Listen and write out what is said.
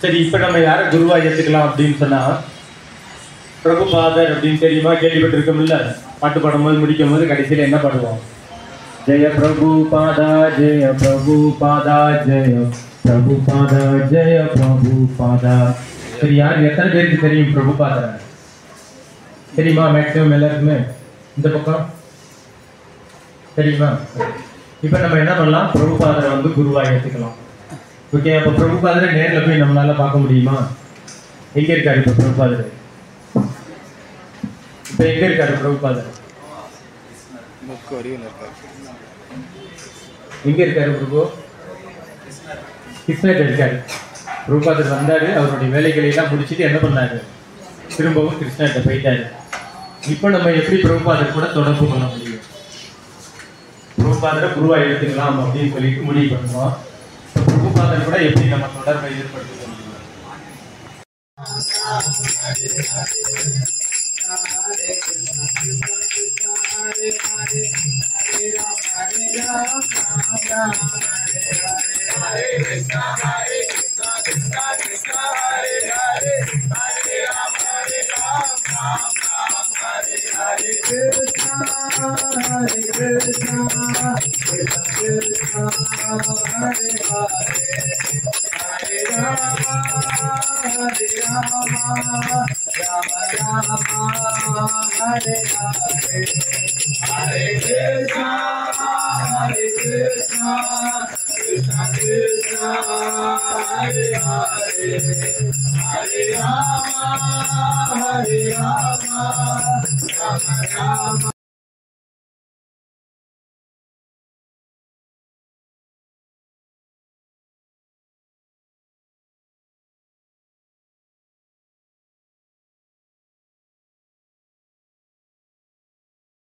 சரி, இப்ப நம்ம யாரை குருவா ஏத்துக்கலாம் அப்படின்னு சொன்னா, பிரபுபாதர் அப்படின்னு தெரியுமா? கேள்விப்பட்டிருக்கோம்ல. பாட்டு பாடும்போது முடிக்கும் போது கடைசியில என்ன பாடுவோம்? ஜெய பிரபுபாதா ஜெய பிரபுபாதா ஜெய பிரபுபாதா ஜெய பிரபுபாதா. சரி, யார் எத்தனை பேருக்கு தெரியும் பிரபுபாதர்? தெரியுமா? மேக்ஸிமம் எல்லாருக்குமே. இந்த பக்கம் தெரியுமா? இப்ப நம்ம என்ன பண்ணலாம்? பிரபுபாதரை வந்து குருவா ஏத்துக்கலாம். ஓகே, அப்ப பிரபுபாதரை நேர்ல போய் நம்மளால பார்க்க முடியுமா? எங்க இருக்காரு இப்ப பிரபுபாதர்? இப்ப எங்க இருக்காரு பிரபுபாதர்? எங்க இருக்காரு பிரபு? கிருஷ்ணகிரி இருக்காரு. பிரபுபாதர் வந்தாரு, அவருடைய வேலைகளை எல்லாம் முடிச்சுட்டு என்ன பண்ணாரு? திரும்பவும் கிருஷ்ணகிட்ட போயிட்டாரு. இப்ப நம்ம எப்படி பிரபுபாதர் கூட தொடர்பு கொள்ள முடியும்? பிரபுபாதரை குருவா எடுத்துக்கலாம் அப்படின்னு சொல்லிட்டு முடிவு பண்ணுவோம். பிரபுபாதர் கூட எப்படி நம்ம தொடர்பை ஏற்படுத்த முடியும்? Hare Rama